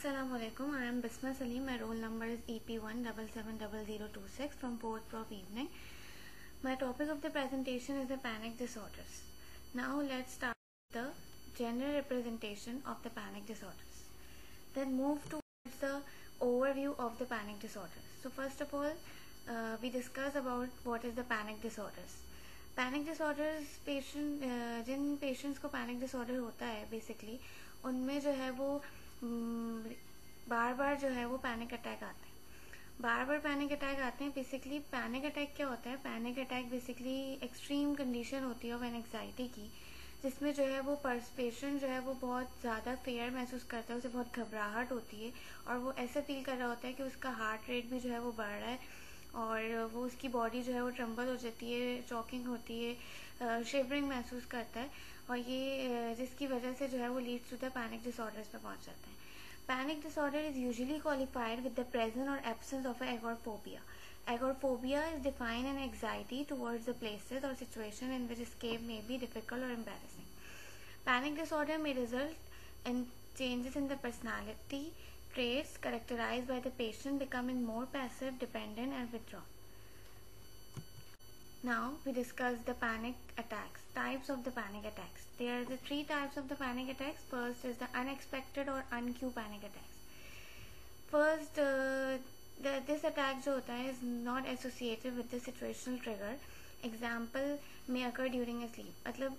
Assalamualaikum. I am Bisma Salim. My roll number is EP1770026 from 4th Prof Evening. My topic of the presentation is the panic disorders. Now let's start with the general representation of the panic disorders. Then move towards the overview of the panic disorders. So first of all, we discuss about what is the panic disorders. Panic disorders जिन patients को panic disorder होता है basically उनमें जो है वो बार बार जो है वो पैनिक अटैक आते हैं। बार बार पैनिक अटैक आते हैं। बेसिकली पैनिक अटैक क्या होता है? Panic attack basically extreme condition होती है ऑफ एंग्जाइटी की, जिसमें जो है वो पेशेंट जो है वो बहुत ज़्यादा फेयर महसूस करता है, उसे बहुत घबराहट होती है और वो ऐसा फील कर रहा होता है कि उसका हार्ट रेट भी जो है वो बढ़ रहा है और वो उसकी बॉडी जो है वो ट्रम्बल हो जाती है, चॉकिंग होती है, शिवरिंग महसूस करता है और ये जिसकी वजह से जो है वो leads to the panic disorders पे पहुंच जाते हैं। Panic disorder is usually qualified with the presence और absence of agoraphobia. Agoraphobia is defined as anxiety towards the places or situation in which escape may be difficult or embarrassing. Panic disorder may result in changes in the personality traits characterized by the patient becoming more passive, dependent and withdrawn. Now we discuss the panic attacks, types of the panic attacks. There are the three types of the panic attacks. First is the unexpected or uncue panic attacks. First, this attack जो होता है is not associated with the situational trigger. Example may occur during a sleep. मतलब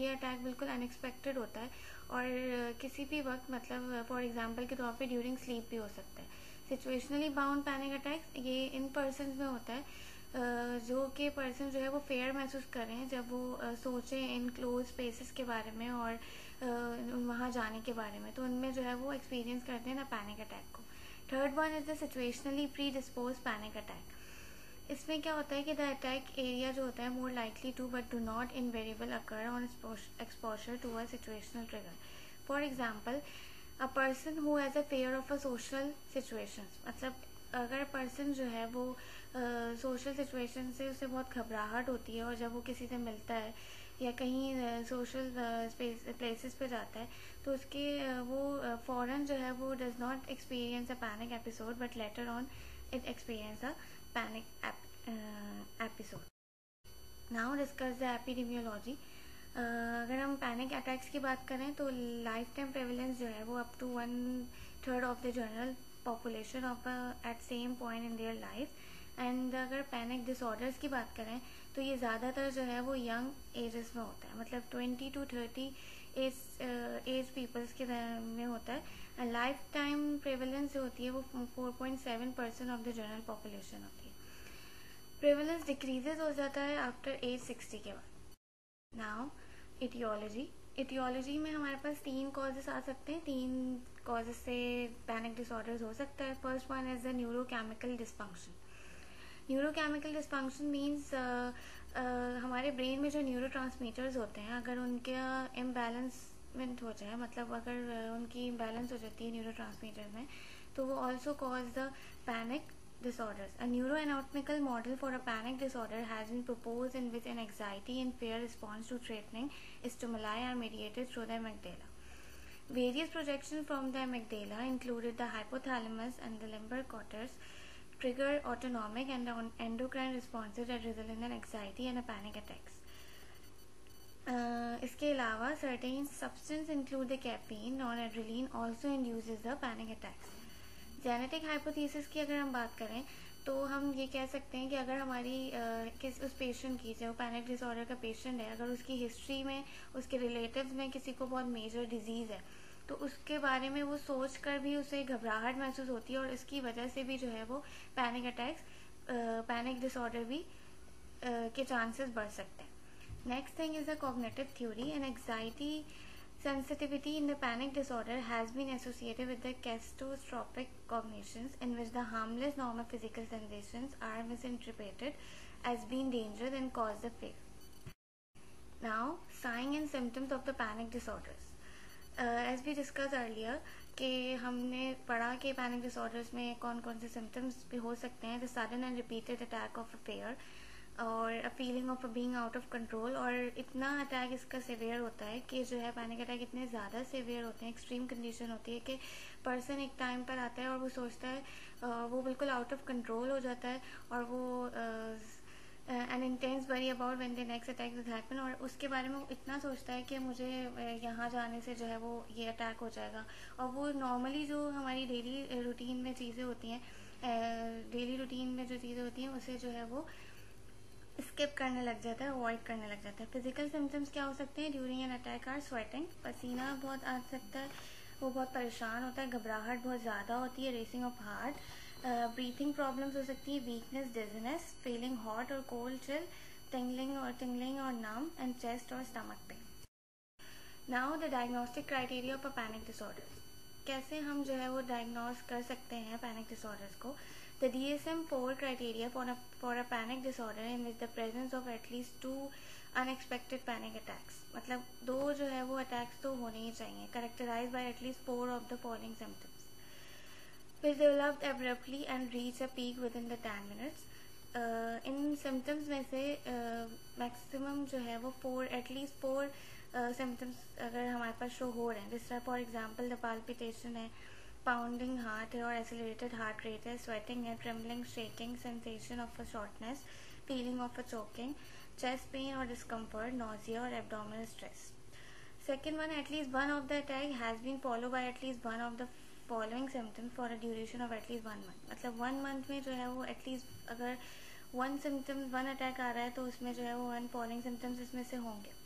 ये attack बिल्कुल unexpected होता है और किसी भी वक्त मतलब फॉर एग्जांपल के तौर पे ड्यूरिंग स्लीप भी हो सकता है. सिचुएशनली बाउंड पैनिक अटैक्स ये इन पर्सन में होता है जो कि पर्सन जो है वो फेयर महसूस कर रहे हैं जब वो सोचें इन क्लोज स्पेसेस के बारे में और वहाँ जाने के बारे में, तो उनमें जो है वो एक्सपीरियंस करते हैं ना पैनिक अटैक को. Third one is the situationally pre dispose panic attack. इसमें क्या होता है कि द अटैक एरिया जो होता है more likely to but do not invariable occur on exposure to a situational trigger. For example a person who has a fear of a social situations. मतलब अगर पर्सन जो है वो सोशल सिचुएशन से उसे बहुत घबराहट होती है और जब वो किसी से मिलता है या कहीं सोशल प्लेसेस पे जाता है तो उसके वो फ़ौरन जो है वो does not experience a panic episode but later on it experience a panic episode. Now discuss the epidemiology. अगर हम पैनिक अटैक्स की बात करें तो लाइफ टाइम प्रेवलेंस जो है वो up to 1/3 of the general population of at same point in their life. And अगर पैनिक डिसऑर्डर्स की बात करें तो ये ज़्यादातर जो है वो यंग एजेस में होता है, मतलब 20 to 30 एज पीपल्स के में होता है. एंड लाइफ टाइम प्रेवलेंस जो होती है वो 4.7% ऑफ द जनरल पॉपुलेशन होती है. प्रेवलेंस डिक्रीजेज हो जाता है आफ्टर एज 60 के बाद. नाउ इटियोलॉजी में हमारे पास 3 कॉजेस आ सकते हैं. 3 कॉजेस से पैनिक डिसऑर्डर्स हो सकता है. First one is the neurochemical dysfunction. Neurochemical dysfunction means हमारे ब्रेन में जो न्यूरोट्रांसमीटर्स होते हैं अगर उनका इम्बैलेंसमेंट हो जाए, मतलब अगर उनकी इम्बैलेंस हो जाती है न्यूरोट्रांसमीटर में, तो वो also cause the panic disorders. A neuroanatomical model for a panic disorder has been proposed in which an anxiety and fear response to threatening stimuli are mediated through the amygdala. Various projections from the amygdala included the hypothalamus and the limbar cortex trigger autonomic and endocrine responses that result in an anxiety and a panic attacks. इसके अलावा certain substances include the caffeine, noradrenaline also induces the panic attacks. Genetic hypothesis की अगर हम बात करें तो हम ये कह सकते हैं कि अगर हमारी उस पेशेंट की जो पैनिक डिसऑर्डर का पेशेंट है अगर उसकी हिस्ट्री में उसके रिलेटिव्स में किसी को बहुत मेजर डिजीज़ है तो उसके बारे में वो सोच कर भी उसे घबराहट महसूस होती है और इसकी वजह से भी जो है वो पैनिक अटैक्स पैनिक डिसऑर्डर भी के चांसेस बढ़ सकते हैं. Next thing is the cognitive theory. And anxiety sensitivity in the panic disorder has been associated with the catastrophic cognitions in which the harmless normal physical sensations are misinterpreted as being dangerous and cause the fear. Now, signs and symptoms of the panic disorders. As we discussed earlier कि हमने पढ़ा कि panic disorders में कौन कौन से symptoms भी हो सकते हैं. The sudden and repeated attack of a fear, और a feeling of being out of control. और इतना अटैक इसका सिवियर होता है कि जो है पैनिक अटैक इतने ज़्यादा सिवियर होते हैं, एक्सट्रीम कंडीशन होती है कि पर्सन एक टाइम पर आता है और वो सोचता है वो बिल्कुल आउट ऑफ कंट्रोल हो जाता है और वो N intense worry about when the next attack will happen, और उसके बारे में वो इतना सोचता है कि मुझे यहाँ जाने से जो है वो ये अटैक हो जाएगा। और वो नॉर्मली जो हमारी डेली रूटीन में चीज़ें होती हैं, डेली रूटीन में जो चीज़ें होती हैं उसे जो है वो स्किप करने लग जाता है, अवॉइड करने लग जाता है। फिजिकल सिम्टम्स क्या हो सकते हैं during an attack are sweating, पसीना बहुत आ सकता है, वो बहुत परेशान होता है, घबराहट बहुत ज़्यादा होती है, racing of heart, breathing problems हो सकती है, वीकनेस, डिजीनेस, फीलिंग हॉट और कोल्ड चिल, tingling और numb, एंड चेस्ट और stomach pain. Now the diagnostic criteria of a panic disorder, कैसे हम जो है वो डायग्नोज कर सकते हैं पैनिक डिसऑर्डर्स को। The DSM-4 criteria for a panic disorder in which the presence of at least 2 unexpected panic attacks, मतलब 2 जो है वो अटैक्स तो होने ही चाहिए, characterized by at least 4 of the following symptoms, which developed abruptly and reach a peak within the 10 minutes. In symptoms में से maximum जो है वो 4, एटलीस्ट 4 सिम्टम्स अगर हमारे पास शो हो रहे हैं, जिस तरह फॉर एग्जांपल द पाल्पिटेशन है, पाउंडिंग हार्ट है और एक्सेलरेटेड हार्ट रेट है, स्वेटिंग है, trembling, shaking, sensation of a shortness, feeling of a choking, chest pain और डिस्कम्फर्ट, नोजिया और abdominal stress. Second one, at least one of the attack has been follow by at least one of the following symptoms for a duration of at least 1 month, मतलब 1 month में जो है वो at least अगर one attack आ रहा है तो उसमें जो है वो 1 फॉलोइंग सिम्टम्स इसमें से होंगे।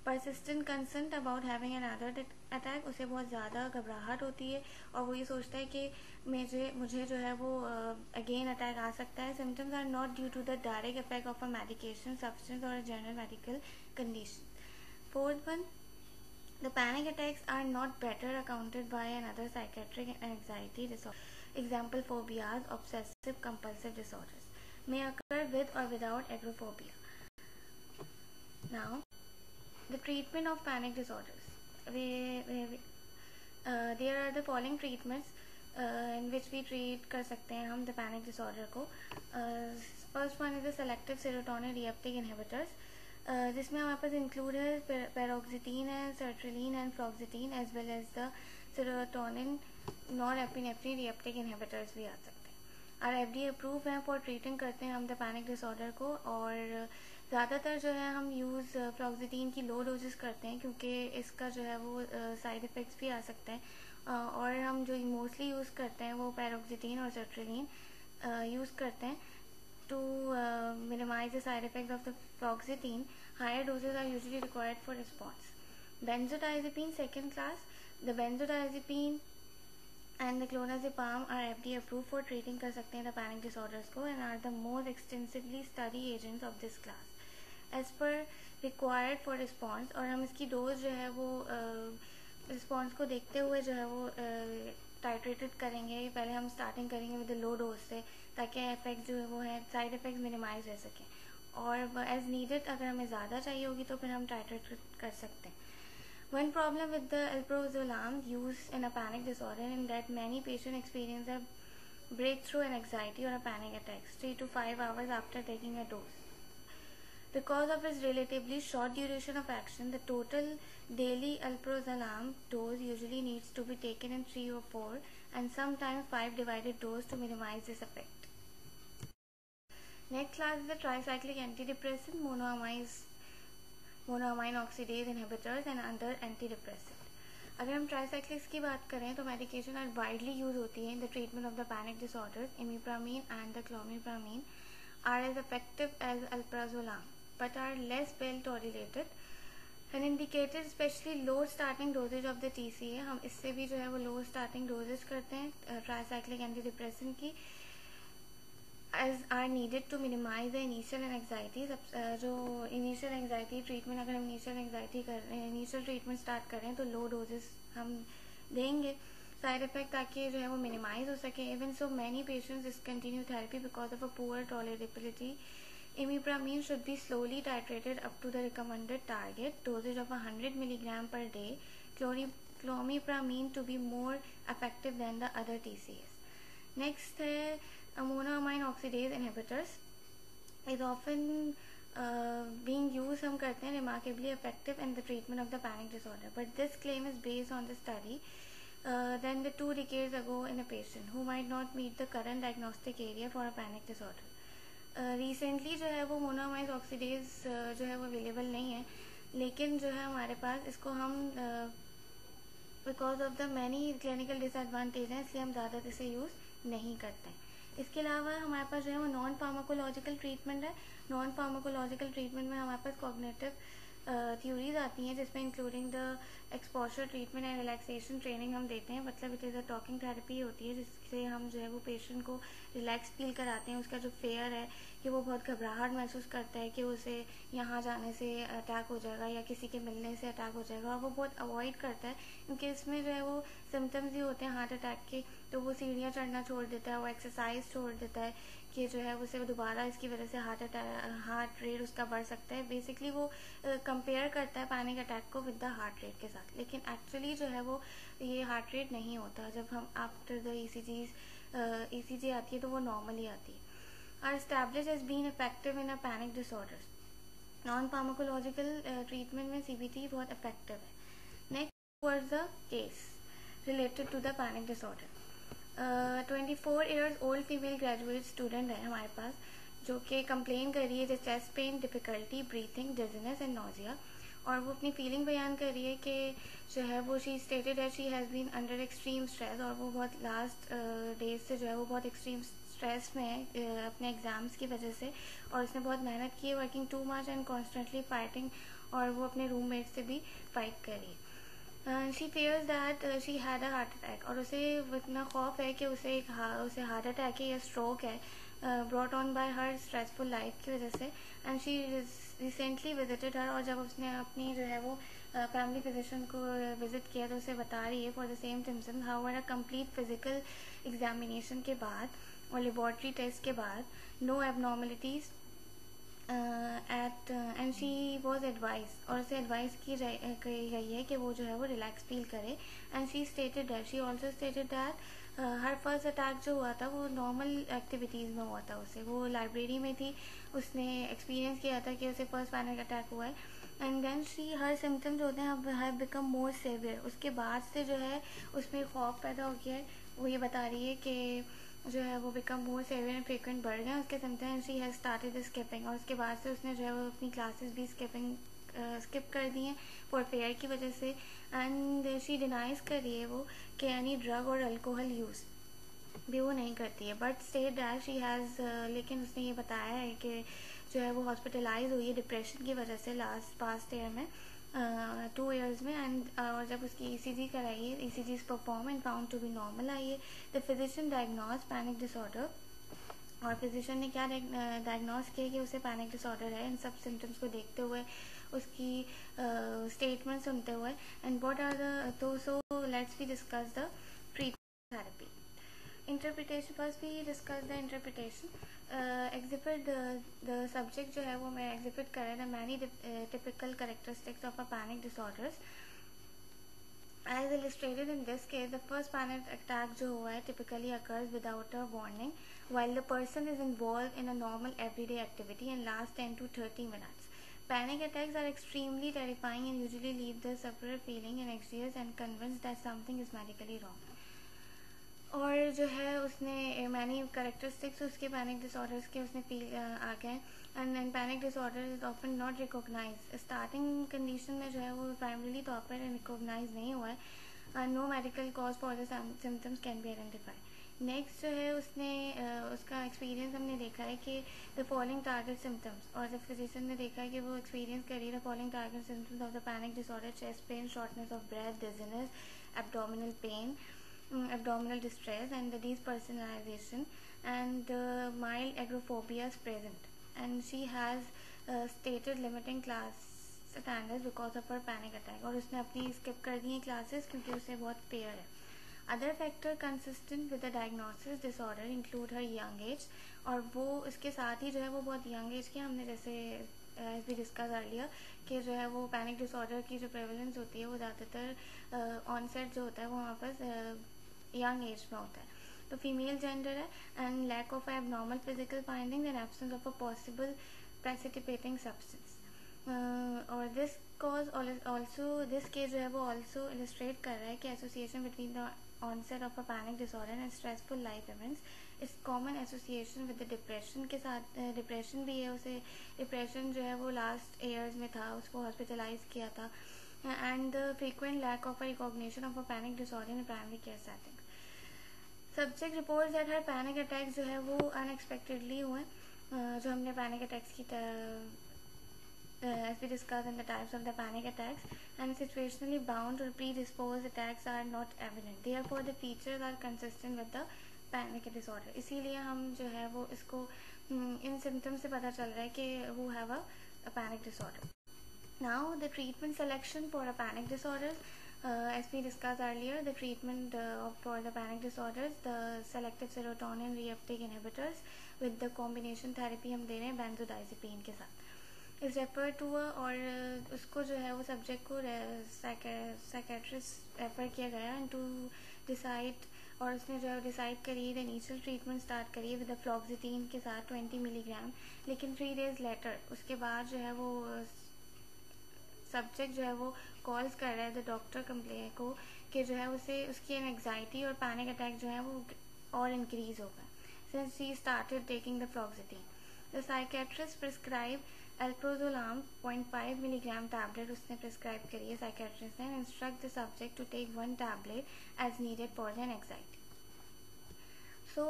Persistent concern about having an other attack, उसे बहुत ज़्यादा घबराहट होती है और वो ये सोचता है कि मुझे जो है वो अगेन अटैक आ सकता है। Symptoms are not due to the direct effect of a medication, substance और general medical condition. Fourth one, the panic attacks are not better accounted by another psychiatric and anxiety disorder. Example, phobias, obsessive compulsive disorders may occur with or without agoraphobia. Now, the treatment of panic disorders. There are the following treatments in which we treat कर सकते हैं हम the panic disorder को. First one is the selective serotonin reuptake inhibitors, जिसमें हमारे पास include है paroxetine है, sertraline and fluoxetine, as well as the serotonin norepinephrine reuptake inhibitors भी आ सकते हैं। और FDA अप्रूव हैं फॉर ट्रीटिंग करते हैं हम द पैनिक डिसऑर्डर को। और ज़्यादातर जो है हम यूज़ फ्लॉक्सिटीन की लो डोजेस करते हैं क्योंकि इसका जो है वो साइड इफ़ेक्ट्स भी आ सकते हैं। और हम जो मोस्टली यूज़ करते हैं वो पैरोक्सिटीन और सर्ट्रेलिन यूज़ करते हैं to minimize the side effects of the fluoxetine. Higher doses are usually required for response. Benzodiazepine second class, the benzodiazepine and the clonazepam are FDA approved for treating कर सकते हैं the panic disorders को and are the most extensively studied agents of this class as per required for response। और हम इसकी dose जो है वो रिस्पॉन्स को देखते हुए जो है वो टाइट्रेटेड करेंगे। पहले हम स्टार्टिंग करेंगे विद लो डोज से ताकि इफेक्ट जो है वो है साइड इफेक्ट्स मिनिमाइज रह सकें, और एज नीडेड अगर हमें ज़्यादा चाहिए होगी तो फिर हम टाइट्रेट कर सकते हैं। One problem with the alprazolam use in a panic disorder in that many patients experience a breakthrough in anxiety or a panic attacks 3 to 5 hours after taking a dose. Because of its relatively short duration of action, the total daily alprazolam dose usually needs to be taken in 3 or 4 and sometimes 5 divided dose to minimize this effect. Next class is the tricyclic antidepressant, monoamine oxidase inhibitors and other antidepressant. अगर हम ट्राईसाइक्लिक्स की बात करें तो medication are widely use होती है in the treatment of the panic disorders. Imipramine and the clomipramine are as effective as alprazolam but are less well tolerated and indicated especially low starting dosage of the TCA। हम इससे भी जो है वो low starting dosage करते हैं tricyclic antidepressant की as are needed to minimize the initial anxiety। जो initial anxiety treatment अगर हम initial treatment start करें तो low doses हम देंगे साइड इफेक्ट ताकि जो है वो मिनिमाइज हो सके। Even so many patients discontinue therapy because of a poor tolerability. Imipramine should be slowly titrated up to the recommended target doses of 100 milligram per day। Clomipramine to be more effective than the other TCAs। Next है monoamine oxidase inhibitors. is often being used, हम करते हैं, remarkably effective in the treatment of the panic disorder. But this claim is based on the study than the 2 decades ago in a patient who might not meet the current diagnostic area for a panic disorder. Recently जो है वो मोनोमाइज oxidase जो है वो available नहीं है, लेकिन जो है हमारे पास इसको हम because of the many clinical disadvantage हैं, इसलिए हम ज़्यादा इसे यूज़ नहीं करते हैं. इसके अलावा हमारे पास जो है वो नॉन फार्माकोलॉजिकल ट्रीटमेंट है. नॉन फार्माकोलॉजिकल ट्रीटमेंट में हमारे पास कॉग्निटिव थ्योरीज आती हैं, जिसमें including the exposure treatment and relaxation training हम देते हैं. मतलब it is a talking therapy होती है, जिससे हम जो है वो पेशेंट को रिलैक्स फील कराते हैं. उसका जो फेयर है कि वो बहुत घबराहट महसूस करता है कि उसे यहाँ जाने से अटैक हो जाएगा या किसी के मिलने से अटैक हो जाएगा, और वो बहुत अवॉइड करता है, क्योंकि इसमें जो है वो सिम्टम्स ही होते हैं हार्ट अटैक के. तो वो सीढ़ियाँ चढ़ना छोड़ देता है, वो एक्सरसाइज छोड़ देता है कि जो है उसे दोबारा इसकी वजह से हार्ट रेट उसका बढ़ सकता है. बेसिकली वो कंपेयर करता है पैनिक अटैक को विद द हार्ट रेट के साथ, लेकिन एक्चुअली जो है वो ये हार्ट रेट नहीं होता. जब हम आफ्टर द ECG आती है तो वो नॉर्मली आती है. Are establish as been effective in a panic disorders. Non pharmacological treatment में CBT बहुत इफेक्टिव है. Next was the case related to the panic disorder. 24 years old female graduate student है हमारे पास, जो कि कंप्लेन कर रही है जैसे chest pain, difficulty breathing, dizziness and nausea. और वो अपनी फीलिंग बयान कर रही है कि जो है वो शी स्टेटेड है she has been under extreme stress, और वो बहुत लास्ट डेज से जो है वो बहुत एक्सट्रीम स्ट्रेस में है अपने एग्ज़ाम्स की वजह से, और उसने बहुत मेहनत की है, working too much and constantly fighting, और वो अपने रूममेट से भी फाइट कर रही है. She fears that she had a heart attack, और उसे इतना खौफ है कि उसे हार्ट अटैक है या स्ट्रोक है brought on by her stressful life की वजह से. एंड शी रिसेंटली विजिटेड हर, और जब उसने अपनी जो है वो फैमिली फिजिशियन को विजिट किया तो उसे बता रही है for the same symptoms. However a complete physical examination के बाद और लेबॉर्ट्री टेस्ट के बाद no abnormalities and she was advise, और उसे एडवाइस की गई है कि वो जो है वो रिलैक्स फील करे. And she also stated that her first attack जो हुआ था वो नॉर्मल एक्टिविटीज़ में हुआ था. उसे वो लाइब्रेरी में थी, उसने एक्सपीरियंस किया था कि उसे फर्स्ट पैनिक अटैक हुआ है. एंड देन हर सिम्टम्स जो होते हैं हैव बिकम मोर सेवियर. उसके बाद से जो है उसमें खौफ पैदा हो गया है. वो ये बता रही है कि जो है वो become more severe and frequent बढ़ गए उसके symptoms. She has started skipping, और उसके बाद से उसने जो है वो अपनी क्लासेस भी स्किप कर दी हैं फॉर फेयर की वजह से. एंड शी डिनाइज कर रही है वो कि एनी ड्रग और अल्कोहल यूज़ भी वो नहीं करती है. But state that she has, लेकिन उसने ये बताया है कि जो है वो हॉस्पिटलाइज हुई है डिप्रेशन की वजह से पास्ट ईयर में 2 years में. एंड और जब उसकी ECG कराई है, ECG perform and found to be normal आई है. The physician diagnose panic disorder, और फिजिशियन ने क्या डायग्नोज किया कि उसे पैनिक डिसऑर्डर है. इन सब सिम्टम्स को देखते हुए, उसकी स्टेटमेंट सुनते हुए, एंड व्हाट आर द तो so let's we discuss the treatment therapy. Interpretation, first we discuss the interpretation. Exhibit the subject जो है वो मैं एग्जिबिट कर रहा है the many typical characteristics of a panic disorders. As illustrated in this case, the first panic attack जो हुआ है typically occurs without a warning while the person is involved in a normal everyday activity and lasts 10 to 30 minutes. Panic attacks are extremely terrifying and usually leave the sufferer feeling anxious and convinced that something is medically wrong. और जो है उसने many characteristics उसके panic disorders के उसने feel आ गए. And panic disorder is often not recognise. Starting condition में जो है वो प्राइमरीली तौर पर रिकॉग्नाइज नहीं हुआ है. No medical cause for the symptoms can be identify. Next जो है उसने उसका एक्सपीरियंस हमने देखा है कि द फॉलोइंग टारगेट सिम्टम्स, और जब फिजिशियन ने देखा है कि वो एक्सपीरियंस करी the following target symptoms of the panic disorder: chest pain, shortness of breath, dizziness, abdominal pain, abdominal distress, and the depersonalization, and mild agoraphobia is present. And she has stated limiting class attendance because of her panic attack, और उसने अपनी skip कर दी हैं classes क्योंकि उसे बहुत fear है. Other factor consistent with the diagnosis disorder include her young age, और वो इसके साथ ही जो है वो बहुत young age के, हमने जैसे एज भी डिस्कस अर्लियर कि जो है वो पैनिक डिसऑर्डर की जो प्रेवलेंस होती है वो ज़्यादातर ऑनसेट जो होता है वो वहाँ पर यंग एज में होता है. तो फीमेल जेंडर है, and lack of abnormal physical finding and absence of a possible precipitating substance. और this cause also this case जो है वो ऑल्सो इलस्ट्रेट कर रहा है कि association between the onset of a panic disorder and stressful life events is common association with the depression के साथ। डिप्रेशन भी है, उसे डिप्रेशन जो है वो लास्ट ईयर्स में था, उसको हॉस्पिटलाइज किया था, and the frequent lack of a recognition of a panic disorder in primary care setting. Subject report that her panic attacks जो है वो अनएक्सपेक्टेडली हुए, जो हमने पैनिक अटैक्स की as we discussed in the types of the panic attacks, and situationally bound or predisposed attacks are not evident, therefore the features are consistent with the panic disorder। इसीलिए हम जो है वो इसको इन symptoms से पता चल रहा है कि who have a panic disorder। Now the treatment selection for a panic disorder, as we discussed earlier, the treatment for the panic disorders, the selective serotonin reuptake inhibitors with the combination therapy हम दे रहे हैं benzodiazepine के साथ, is refer to और उसको जो है वो सब्जेक्ट को साइकेट्रिस्ट रेफर किया गया एंड टू डिसाइड, और उसने जो है डिसाइड करी द इनिशियल ट्रीटमेंट स्टार्ट करी विद फ्लॉक्सिटीन के साथ 20 मिलीग्राम। लेकिन 3 days लेटर उसके बाद जो है वो सब्जेक्ट जो है वो कॉल्स कर रहा है द डॉक्टर कंप्लेन को कि जो है उसे उसकी एंग्जाइटी और पैनिक अटैक जो है वो और इंक्रीज हो गए since he started taking the fluoxetine. The psychiatrist prescribe alprazolam 0.5 milligram tablet उसने प्रिस्क्राइब करी है साइकेट्रिस्ट ने, instruct the subject to take 1 tablet as needed for the anxiety. So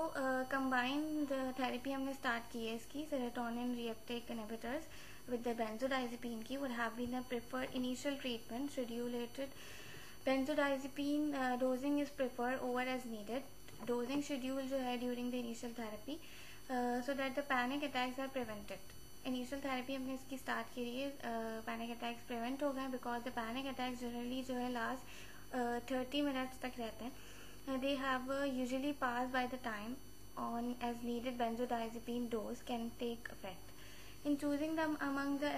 combined therapy हमने स्टार्ट की है इसकी serotonin reuptake inhibitors with the benzodiazepine की would have been a preferred initial treatment schedulated benzodiazepine dosing is preferred over as needed, dosing schedule जो है during the initial therapy so that the panic attacks are prevented। Initial therapy हमने इसकी start की है, panic attacks prevent हो गए because the panic attacks generally जो है लास्ट 30 मिनट्स तक रहते हैं। They have usually pass by the time on as needed benzodiazepine dose can take effect. In choosing them among the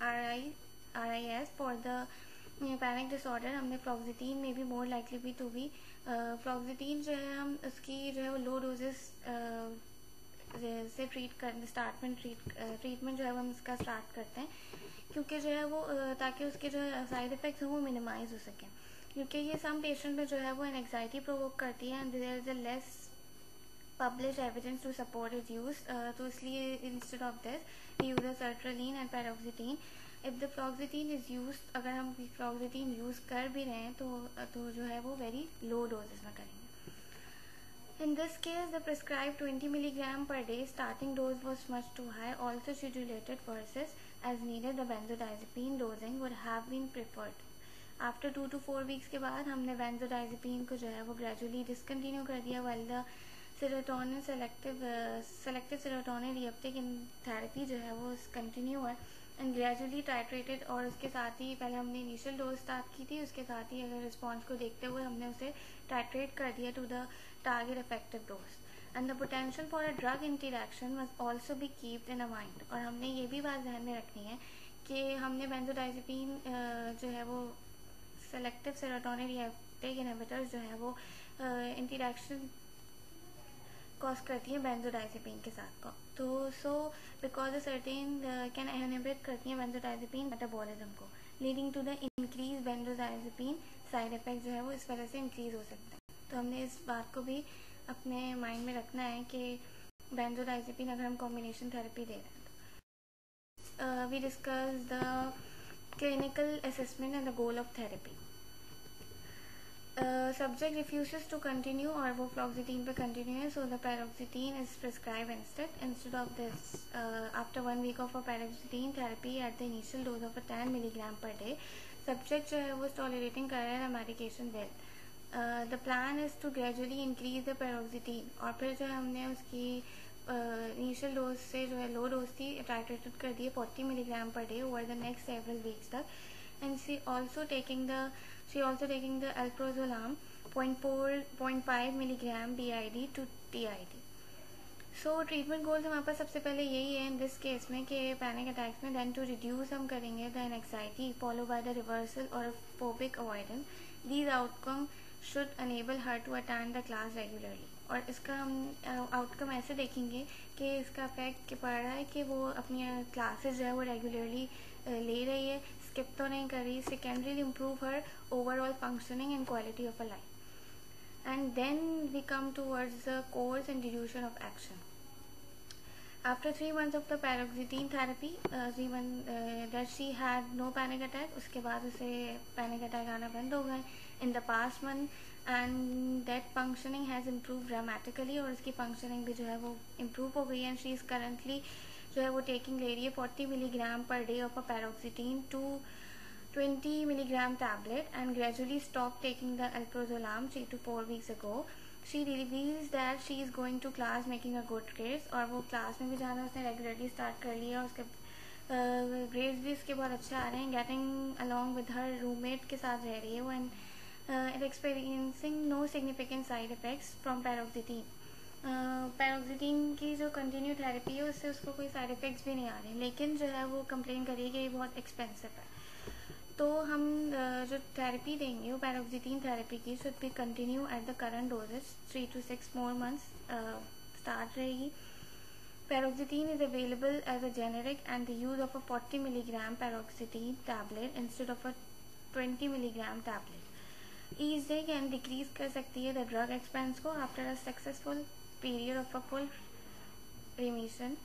RIS for the panic disorder हमने फ्लॉक्सिटीन में भी more likely be to be फ्लॉक्सिटीन जो है हम उसकी जो है वो लो डोजेस से ट्रीटमेंट जो है वो हम इसका स्टार्ट करते हैं क्योंकि जो है वो ताकि उसके जो साइड इफ़ेक्ट्स हैं वो मिनिमाइज हो सकें, क्योंकि ये सम पेशेंट में जो है वो एंग्जाइटी प्रोवोक करती है and there is a less published evidence to support its use, तो इसलिए instead of this we use sertraline and paroxetine। if the floxetine is used, अगर हम फ्लॉक्सिटीन यूज़ कर भी रहे हैं तो जो है वो वेरी लो डोजेस में करेंगे। in this case the prescribed 20 milligram per day starting dose was much too high, also schedulated versus as needed the benzodiazepine dosing would have been preferred। After 2 to 4 weeks के बाद हमने benzodiazepine को जो है वो gradually discontinue कर दिया while the serotonin selective serotonin reuptake in therapy जो है वो कंटिन्यू है एंड ग्रेजुअली टाइट्रेटेड, और उसके साथ ही पहले हमने इनिशियल डोज स्टार्ट की थी, उसके साथ ही अगर रिस्पॉन्स को देखते हुए हमने उसे टाइट्रेट कर दिया to the target effective dose and the potential for a drug interaction must also be keeped in a mind. और हमने ये भी बात ध्यान में रखनी है कि हमने बेंजोडाइजेपिन जो है वो सेलेक्टिव सेरोटोनिन रीअपटेक इनहिबिटर्स जो है वो इंटरेक्शन कॉज करती है बेंजोडाइजेपिन के साथ को, तो so because a certain can inhibit करती है बेंजोडाइजेपिन मेटाबॉलिज्म को leading to the increase benzodiazepine side effect जो है वो इस वजह से इंक्रीज हो सकते हैं। तो हमने इस बात को भी अपने माइंड में रखना है कि बेंजोडाइजेपिन अगर हम कॉम्बिनेशन थेरेपी दे रहे हैं तो we discuss the clinical assessment and the goal of therapy. Subject refuses to continue और वो फ्लॉक्सिटीन पे कंटिन्यू है, so the paroxetine is prescribe instead of this after 1 week of a paroxetine therapy at the initial dose of 10 milligram per day. Subject जो है वो tolerating कर रहा है medication well. The plan is to gradually increase the paroxetine, और फिर जो है हमने उसकी इनिशियल डोज से जो है लो डोज थी टाइट्रेटेड कर दी 40 milligram per day over the next several weeks तक, and she also taking the alprazolam 0.5 milligram BID to TID। So treatment goals हमारे पास सबसे पहले यही है इन दिस केस में कि पैनिक अटैक्स में देन टू रिड्यूस हम करेंगे the anxiety follow by the reversal और phobic avoidance. These outcome should enable her to attend the class regularly. और इसका हम आउटकम ऐसे देखेंगे कि इसका इफेक्ट पड़ रहा है कि वो अपनी क्लासेस जो है वो रेगुलरली ले रही है, स्किप तो नहीं कर रही. Secondly improve her overall functioning and quality of a life. And then we come towards the course and duration of action. After 3 months of the paroxetine therapy, that she had no panic attack. उसके बाद उसे panic attack आना बंद हो गए in the past month, and that functioning has improved dramatically. और उसकी functioning भी जो है वो improve हो गई, and she is currently जो है वो taking ले रही है 40 milligram per day of a paroxetine to 20 milligram tablet, and gradually stopped taking the alprazolam 3 to 4 weeks ago. She reveals that she is going to class making a good grades, और वो class में भी जाना उसने regularly start कर लिया. उसके grades भी उसके बहुत अच्छे आ रहे हैं. Getting along with her roommate के साथ रह रही है वो, and experiencing no significant side effects from paroxetine. Paroxetine की जो कंटिन्यू थेरेपी है उससे उसको कोई साइड इफेक्ट्स भी नहीं आ रहे, लेकिन जो है वो कंप्लेन करिए कि ये बहुत एक्सपेंसिव है. तो हम जो थेरेपी देंगे वो पैरोक्सिटीन थेरेपी की should be continue at the current doses 3 to 6 more months start रहेगी. Paroxetine is available as a generic, and the use of a 40 milligram paroxetine tablet instead of a 20 milligram tablet each day can decrease कर सकती है the drug expense को. After a successful period of a full remission,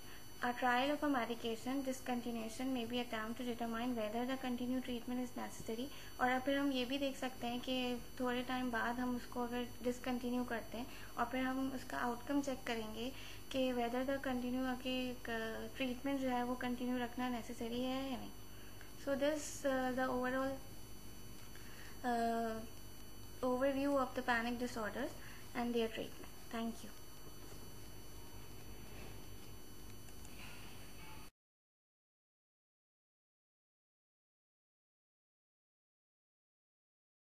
a trial of a medication discontinuation may be attempt to determine whether the continued treatment is necessary. और फिर हम ये भी देख सकते हैं कि थोड़े टाइम बाद हम उसको अगर डिसकंटिन्यू करते हैं और फिर हम उसका आउटकम चेक करेंगे कि वेदर द कंटिन्यू आगे ट्रीटमेंट जो है वो कंटिन्यू रखना नेसेसरी है या नहीं. So this the overall overview of the panic disorders and their treatment. Thank you.